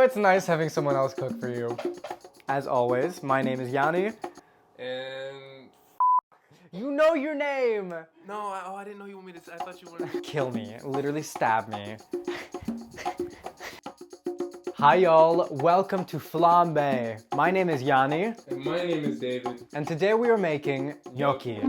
it's nice having someone else cook for you. As always, my name is Yanni. And... You know your name! No, I didn't know you want me to... I thought you wanted to... Kill me. Literally stab me. Hi y'all, welcome to FlamBaé. My name is Yanni. And my name is David. And today we are making gnocchi.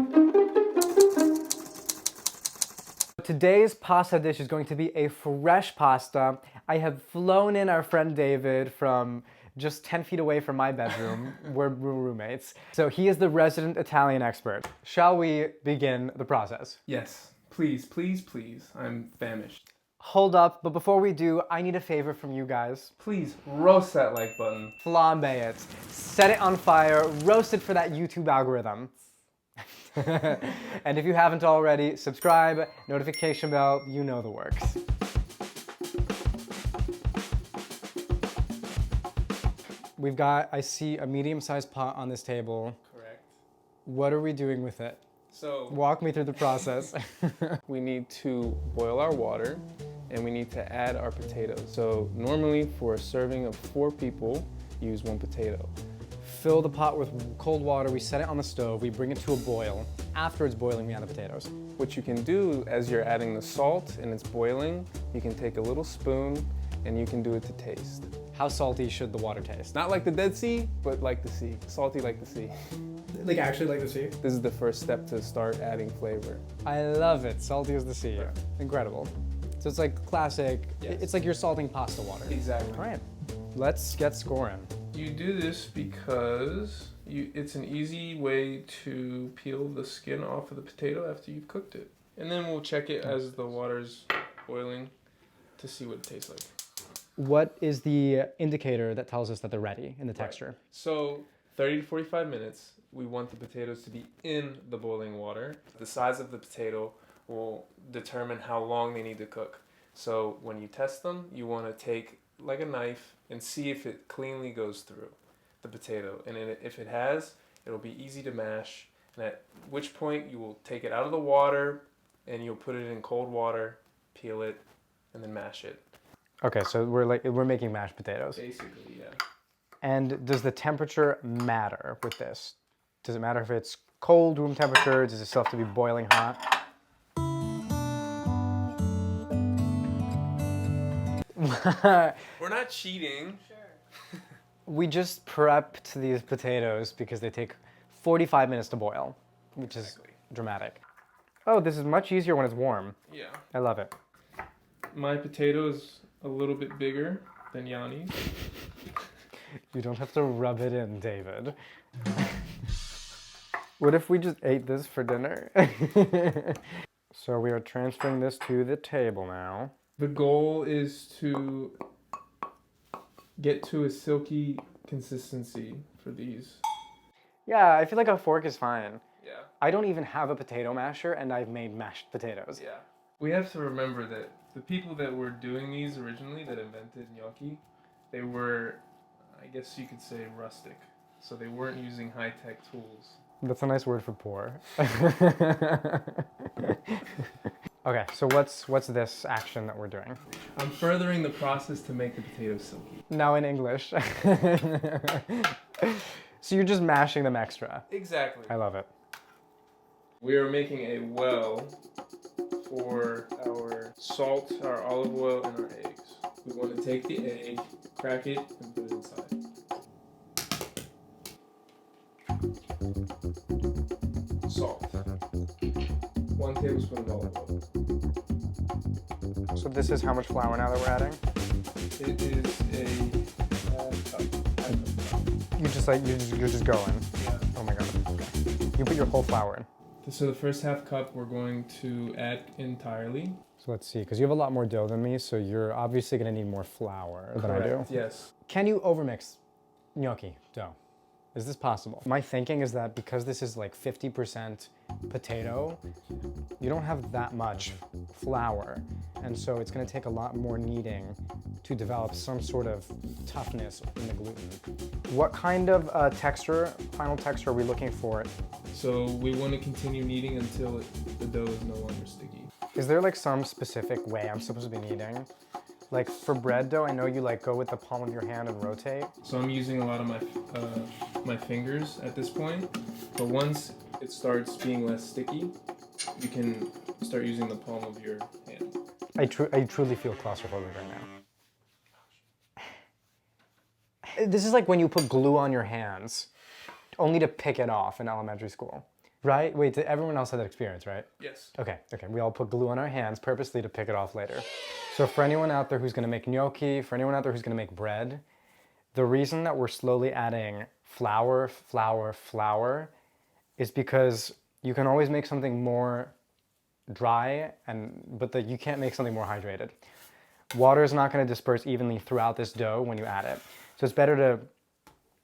Today's pasta dish is going to be a fresh pasta. I have flown in our friend David from just 10 feet away from my bedroom. We're roommates. So he is the resident Italian expert. Shall we begin the process? Yes. Please, please, please. I'm famished. Hold up, but before we do, I need a favor from you guys. Please, roast that like button. Flambae it. Set it on fire, roast it for that YouTube algorithm. And if you haven't already, subscribe, notification bell, you know the works. We've got, I see a medium-sized pot on this table. Correct. What are we doing with it? So, Walk me through the process. we need to boil our water and we need to add our potatoes. So normally for a serving of 4 people, use 1 potato. Fill the pot with cold water, we set it on the stove, we bring it to a boil. After it's boiling, we add the potatoes. What you can do as you're adding the salt and it's boiling, you can take a little spoon and you can do it to taste. How salty should the water taste? Not like the Dead Sea, but like the sea. Salty like the sea. Like actually like the sea? This is the first step to start adding flavor. I love it, salty as the sea. Yeah. Incredible. So it's like classic, Yes. It's like you're salting pasta water. Exactly. All right, let's get scoring. You do this because it's an easy way to peel the skin off of the potato after you've cooked it. And then we'll check it as the water's boiling to see what it tastes like. What is the indicator that tells us that they're ready in the texture? Right. So 30 to 45 minutes, we want the potatoes to be in the boiling water. The size of the potato will determine how long they need to cook. So when you test them, you want to take like a knife and see if it cleanly goes through the potato. And if it has, it'll be easy to mash. And at which point you will take it out of the water and you'll put it in cold water, peel it, and then mash it. Okay, so we're making mashed potatoes. Basically, yeah. And does the temperature matter with this? Does it matter if it's cold room temperature? Does it still have to be boiling hot? We're not cheating. Sure. We just prepped these potatoes because they take 45 minutes to boil, which is dramatic. Oh, this is much easier when it's warm. Yeah. I love it. My potato is a little bit bigger than Yanni's. You don't have to rub it in, David. What if we just ate this for dinner? So we are transferring this to the table now. The goal is to get to a silky consistency for these. Yeah, I feel like a fork is fine. Yeah. I don't even have a potato masher and I've made mashed potatoes. Yeah. We have to remember that the people that were doing these originally, that invented gnocchi, they were, I guess you could say, rustic. So they weren't using high-tech tools. That's a nice word for poor. Okay, so what's this action that we're doing? I'm furthering the process to make the potatoes silky. Now in English. So you're just mashing them extra. Exactly. I love it. We are making a well for our salt, our olive oil, and our eggs. We want to take the egg, crack it, and put it inside. Salt. 1 tablespoon of olive oil. So this is how much flour now that we're adding? It is a cup. You're just going. Yeah. Oh my god. Okay. You put your whole flour in. So the first half cup we're going to add entirely. So let's see, because you have a lot more dough than me, so you're obviously gonna need more flour than I do. Correct, yes. Can you overmix gnocchi dough? Is this possible? My thinking is that because this is like 50% potato, you don't have that much flour. And so it's gonna take a lot more kneading to develop some sort of toughness in the gluten. What kind of final texture are we looking for? So we want to continue kneading until the dough is no longer sticky. Is there like some specific way I'm supposed to be kneading? Like for bread dough, I know you like go with the palm of your hand and rotate. So I'm using a lot of my fingers at this point, but once it starts being less sticky, you can start using the palm of your hand. I truly feel claustrophobic right now. This is like when you put glue on your hands, only to pick it off in elementary school. Right? Wait, everyone else had that experience, right? Yes. Okay, we all put glue on our hands purposely to pick it off later. So for anyone out there who's gonna make gnocchi, for anyone out there who's gonna make bread, the reason that we're slowly adding flour is because you can always make something more dry, but you can't make something more hydrated. Water is not gonna disperse evenly throughout this dough when you add it. So it's better to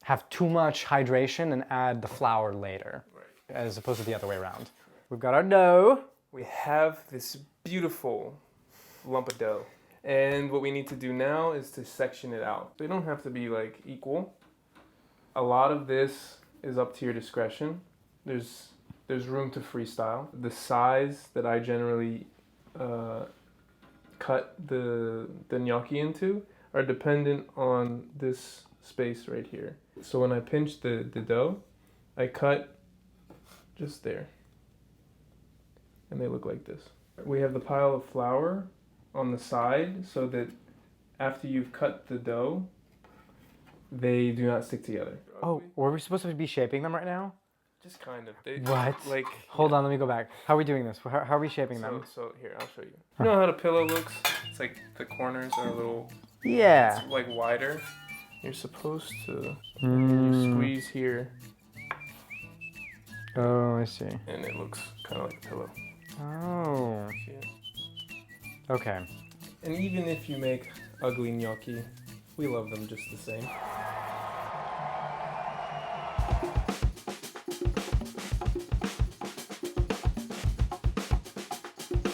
have too much hydration and add the flour later, as opposed to the other way around. We've got our dough. We have this beautiful lump of dough. And what we need to do now is to section it out. They don't have to be like equal. A lot of this is up to your discretion. There's room to freestyle. The size that I generally cut the gnocchi into are dependent on this space right here. So when I pinch the dough, I cut just there. And they look like this. We have the pile of flour on the side so that after you've cut the dough, they do not stick together. Oh, were we supposed to be shaping them right now? Just kind of. What? Like. Hold on, let me go back. How are we doing this? How are we shaping them? So here, I'll show you. You know how the pillow looks? It's like the corners are a little, Yeah. it's like wider. You're supposed to you squeeze here, Oh, I see. and it looks kind of like a pillow. Oh. See it? Okay. And even if you make ugly gnocchi, we love them just the same.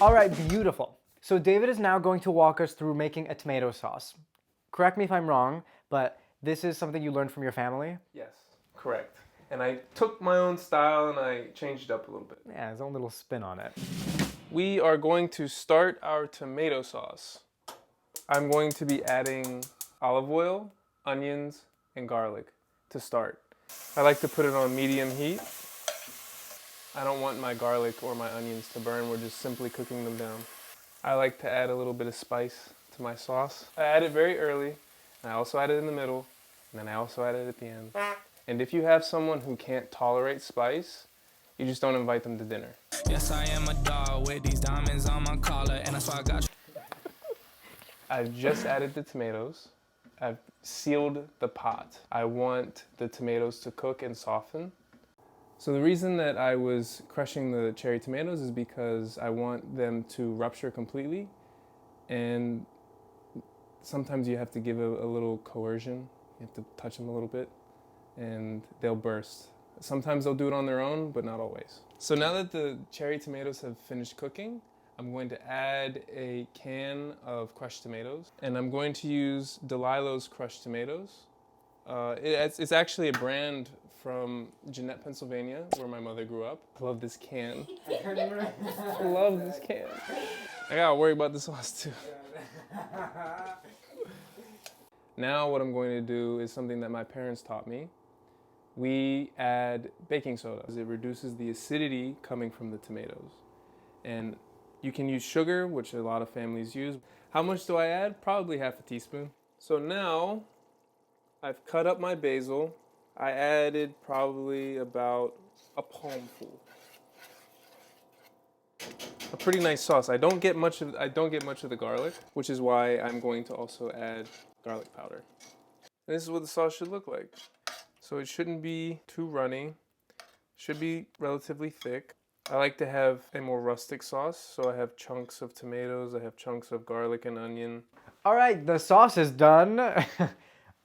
All right, beautiful. So David is now going to walk us through making a tomato sauce. Correct me if I'm wrong, but this is something you learned from your family? Yes, correct. And I took my own style and I changed it up a little bit. Yeah, his own little spin on it. We are going to start our tomato sauce. I'm going to be adding olive oil, onions, and garlic to start. I like to put it on medium heat. I don't want my garlic or my onions to burn. We're just simply cooking them down. I like to add a little bit of spice to my sauce. I add it very early, and I also add it in the middle, and then I also add it at the end. And if you have someone who can't tolerate spice, you just don't invite them to dinner. Yes, I am a dog with these diamonds on my collar, and that's why I got you. I've just added the tomatoes. I've sealed the pot. I want the tomatoes to cook and soften. So the reason that I was crushing the cherry tomatoes is because I want them to rupture completely, and sometimes you have to give a little coercion. You have to touch them a little bit and they'll burst. Sometimes they'll do it on their own, but not always. So now that the cherry tomatoes have finished cooking, I'm going to add a can of crushed tomatoes, and I'm going to use Delillo's crushed tomatoes. It's actually a brand from Jeanette, Pennsylvania, where my mother grew up. I love this can. I love this can. I gotta worry about the sauce too. Now what I'm going to do is something that my parents taught me. We add baking soda. It reduces the acidity coming from the tomatoes. And you can use sugar, which a lot of families use. How much do I add? Probably half a teaspoon. So now I've cut up my basil. I added probably about a palmful. A pretty nice sauce. I don't get much of the garlic, which is why I'm going to also add garlic powder. And this is what the sauce should look like. So it shouldn't be too runny. Should be relatively thick. I like to have a more rustic sauce, so I have chunks of tomatoes, I have chunks of garlic and onion. All right, the sauce is done.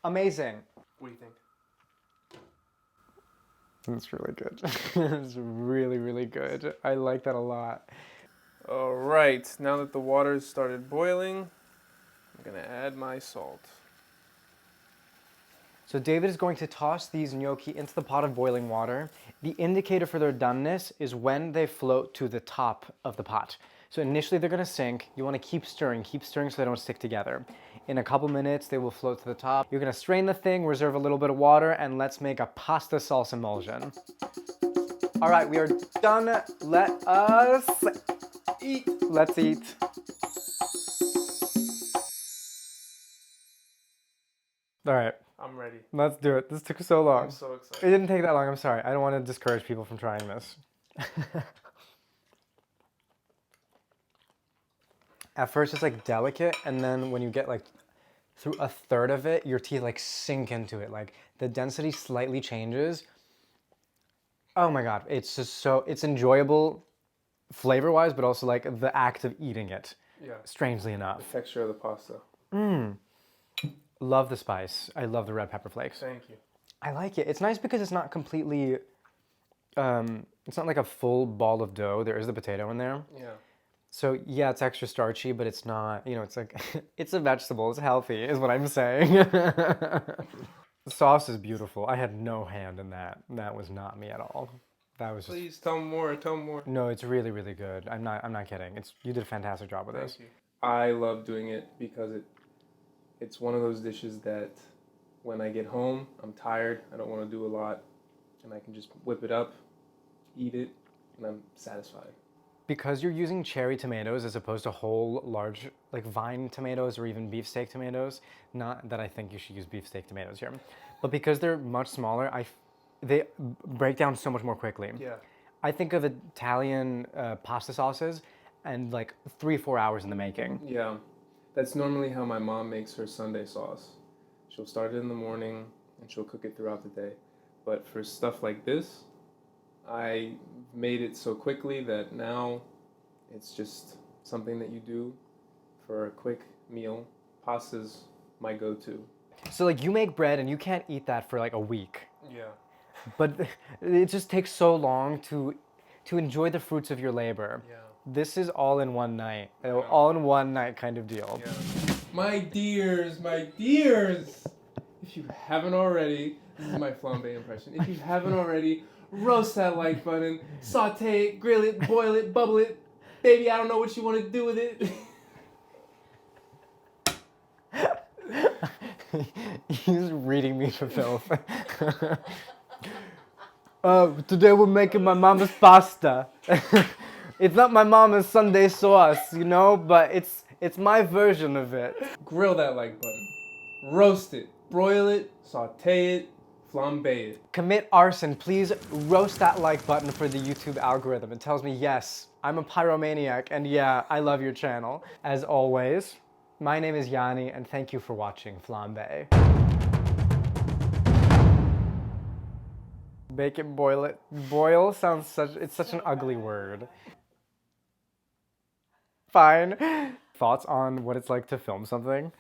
Amazing. What do you think? It's really good. It's really, really good. I like that a lot. All right, now that the water's started boiling, I'm gonna add my salt. So David is going to toss these gnocchi into the pot of boiling water. The indicator for their doneness is when they float to the top of the pot. So initially they're gonna sink. You wanna keep stirring so they don't stick together. In a couple minutes, they will float to the top. You're gonna strain the thing, reserve a little bit of water, and let's make a pasta sauce emulsion. All right, we are done. Let us eat. Let's eat. All right, I'm ready. let's do it. This took so long. I'm so It excited. didn't take that long, I'm sorry. I don't want to discourage people from trying this. At first it's like delicate, and then when you get like through a third of it, your teeth like sink into it. Like the density slightly changes. Oh my God, it's just so, it's enjoyable flavor-wise, but also like the act of eating it, Yeah. strangely The enough. texture of the pasta. Love the spice. I love the red pepper flakes. Thank you. I like it. It's nice because it's not completely, it's not like a full ball of dough. There is the potato in there. Yeah. So yeah, it's extra starchy, but it's not, you know, it's like, it's a vegetable. It's healthy is what I'm saying. The sauce is beautiful. I had no hand in that. That was not me at all. That was just, Please tell me more. Tell me more. no, it's really, really good. I'm not kidding. You did a fantastic job with this. Thank you. I love doing it because it's one of those dishes that when I get home, I'm tired, I don't want to do a lot, and I can just whip it up, eat it, and I'm satisfied. Because you're using cherry tomatoes as opposed to whole large like vine tomatoes or even beefsteak tomatoes, not that I think you should use beefsteak tomatoes here, but because they're much smaller, they break down so much more quickly. Yeah. I think of Italian pasta sauces and like 3-4 hours in the making. Yeah. That's normally how my mom makes her Sunday sauce. She'll start it in the morning and she'll cook it throughout the day. But for stuff like this, I made it so quickly that now it's just something that you do for a quick meal. Pasta's my go-to. So like you make bread and you can't eat that for like a week, Yeah. but it just takes so long to enjoy the fruits of your labor. Yeah. This is all in one night, Yeah. all in one night kind of deal. Yeah. My dears, if you haven't already, this is my flambae impression. If you haven't already, roast that like button, saute it, grill it, boil it, bubble it. Baby, I don't know what you want to do with it. He's reading me for filth. Today we're making my mama's pasta. It's not my mama's Sunday sauce, you know, but it's my version of it. Grill that like button. Roast it, broil it, saute it, flambae it. Commit arson, please roast that like button for the YouTube algorithm. It tells me, yes, I'm a pyromaniac, and yeah, I love your channel. As always, my name is Yanni, and thank you for watching FlamBaé. Bake it, boil it. Boil sounds it's such an ugly word. Fine. Thoughts on what it's like to film something?